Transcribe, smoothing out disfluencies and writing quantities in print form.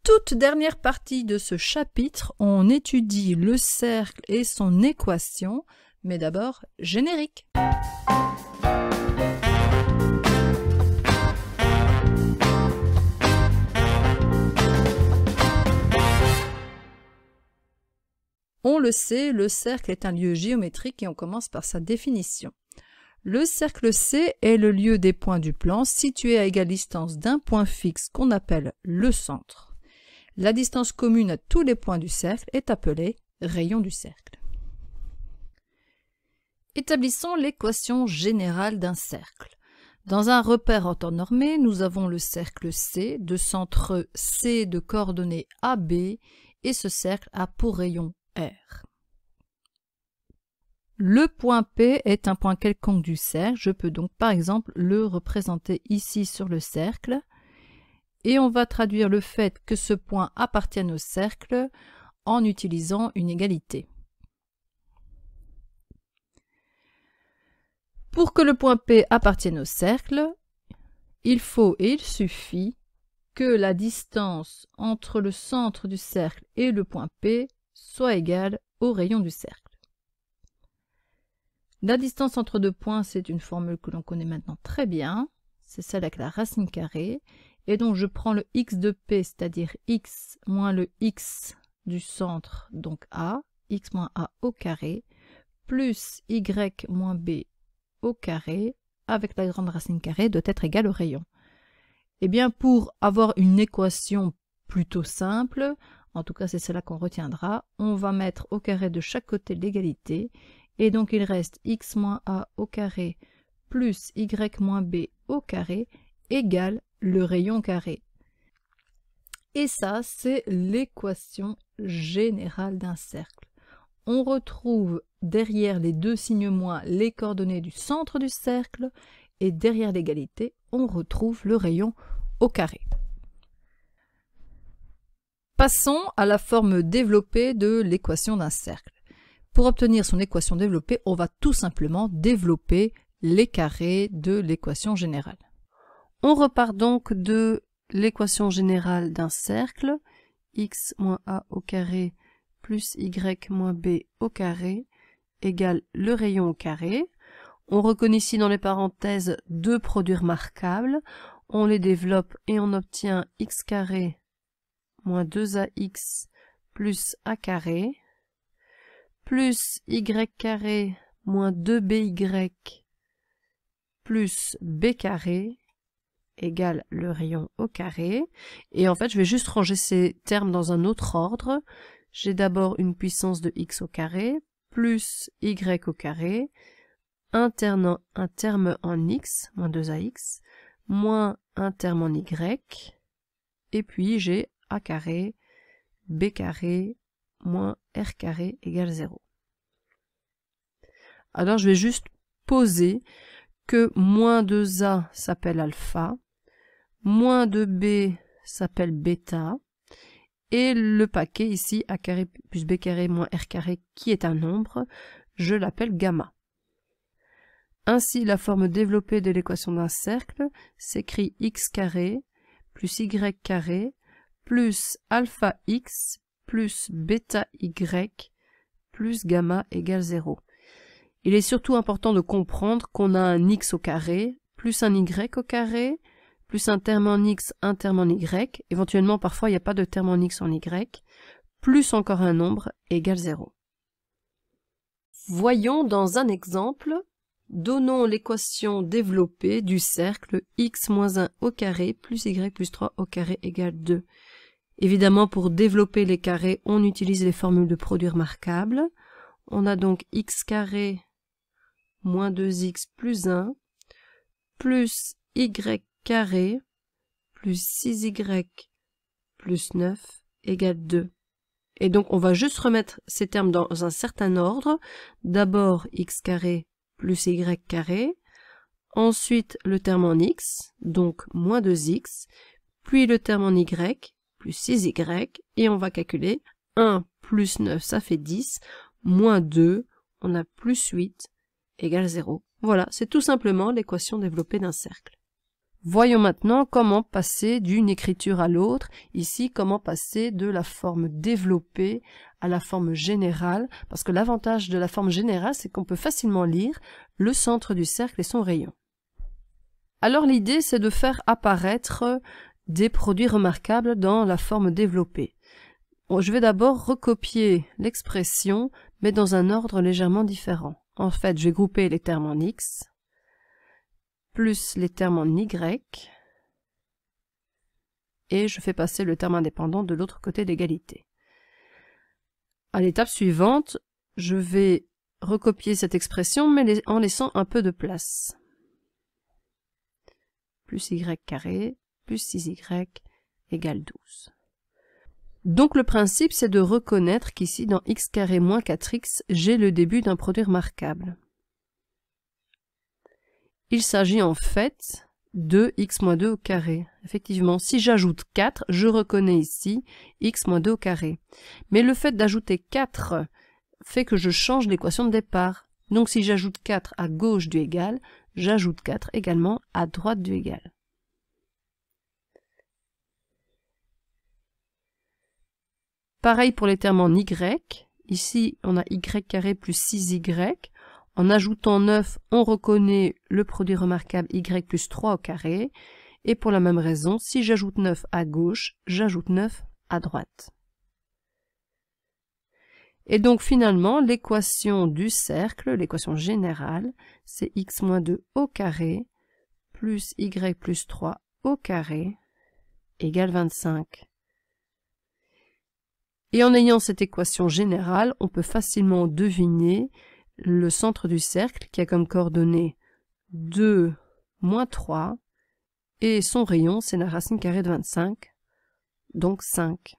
toute dernière partie de ce chapitre, on étudie le cercle et son équation, mais d'abord, générique. On le sait, le cercle est un lieu géométrique et on commence par sa définition. Le cercle C est le lieu des points du plan situé à égale distance d'un point fixe qu'on appelle le centre. La distance commune à tous les points du cercle est appelée rayon du cercle. Établissons l'équation générale d'un cercle. Dans un repère orthonormé, nous avons le cercle C de centre C de coordonnées AB et ce cercle a pour rayon R. Le point P est un point quelconque du cercle, je peux donc par exemple le représenter ici sur le cercle et on va traduire le fait que ce point appartienne au cercle en utilisant une égalité. Pour que le point P appartienne au cercle, il faut et il suffit que la distance entre le centre du cercle et le point P soit égale au rayon du cercle. La distance entre deux points, c'est une formule que l'on connaît maintenant très bien, c'est celle avec la racine carrée, et donc je prends le x de P, c'est-à-dire x moins le x du centre, donc A, x moins A au carré, plus y moins B au carré, avec la grande racine carrée, doit être égal au rayon. Eh bien, pour avoir une équation plutôt simple, en tout cas c'est cela qu'on retiendra, on va mettre au carré de chaque côté l'égalité, et donc il reste x moins a au carré plus y moins b au carré égale le rayon carré. Et ça, c'est l'équation générale d'un cercle. On retrouve derrière les deux signes moins les coordonnées du centre du cercle, et derrière l'égalité, on retrouve le rayon au carré. Passons à la forme développée de l'équation d'un cercle. Pour obtenir son équation développée, on va tout simplement développer les carrés de l'équation générale. On repart donc de l'équation générale d'un cercle, x moins a au carré plus y moins b au carré égale le rayon au carré. On reconnaît ici dans les parenthèses deux produits remarquables. On les développe et on obtient x carré moins 2ax plus a carré plus y carré moins 2by plus b carré égale le rayon au carré. Et en fait, je vais juste ranger ces termes dans un autre ordre. J'ai d'abord une puissance de x au carré plus y au carré, un terme en x, moins 2ax, moins un terme en y, et puis j'ai a carré, b carré, moins r carré égale 0. Alors je vais juste poser que moins 2a s'appelle alpha, moins 2b s'appelle bêta, et le paquet ici, a carré plus b carré moins r carré, qui est un nombre, je l'appelle gamma. Ainsi, la forme développée de l'équation d'un cercle s'écrit x carré plus y carré plus alpha x plus bêta y plus gamma égale 0. Il est surtout important de comprendre qu'on a un x au carré plus un y au carré plus un terme en x, un terme en y, éventuellement parfois il n'y a pas de terme en x en y, plus encore un nombre égale 0. Voyons dans un exemple, donnons l'équation développée du cercle x moins 1 au carré plus y plus 3 au carré égale 2. Évidemment, pour développer les carrés, on utilise les formules de produits remarquables. On a donc x carré moins 2x plus 1 plus y carré plus 6y plus 9 égale 2. Et donc on va juste remettre ces termes dans un certain ordre. D'abord x carré plus y carré, ensuite le terme en x, donc moins 2x, puis le terme en y, plus 6y, et on va calculer 1 plus 9, ça fait 10, moins 2, on a plus 8, égale 0. Voilà, c'est tout simplement l'équation développée d'un cercle. Voyons maintenant comment passer d'une écriture à l'autre. Ici, comment passer de la forme développée à la forme générale. Parce que l'avantage de la forme générale, c'est qu'on peut facilement lire le centre du cercle et son rayon. Alors l'idée, c'est de faire apparaître des produits remarquables dans la forme développée. Bon, je vais d'abord recopier l'expression, mais dans un ordre légèrement différent. En fait, je vais grouper les termes en X, plus les termes en Y, et je fais passer le terme indépendant de l'autre côté d'égalité. À l'étape suivante, je vais recopier cette expression, mais en laissant un peu de place. Plus y carré, plus 6y égale 12. Donc le principe, c'est de reconnaître qu'ici, dans x carré moins 4x, j'ai le début d'un produit remarquable. Il s'agit en fait de x moins 2 au carré. Effectivement, si j'ajoute 4, je reconnais ici x moins 2 au carré. Mais le fait d'ajouter 4 fait que je change l'équation de départ. Donc si j'ajoute 4 à gauche du égal, j'ajoute 4 également à droite du égal. Pareil pour les termes en y. Ici, on a y carré plus 6y. En ajoutant 9, on reconnaît le produit remarquable y plus 3 au carré. Et pour la même raison, si j'ajoute 9 à gauche, j'ajoute 9 à droite. Et donc finalement, l'équation du cercle, l'équation générale, c'est x moins 2 au carré plus y plus 3 au carré égale 25. Et en ayant cette équation générale, on peut facilement deviner le centre du cercle qui a comme coordonnées 2 moins 3 et son rayon c'est la racine carrée de 25, donc 5.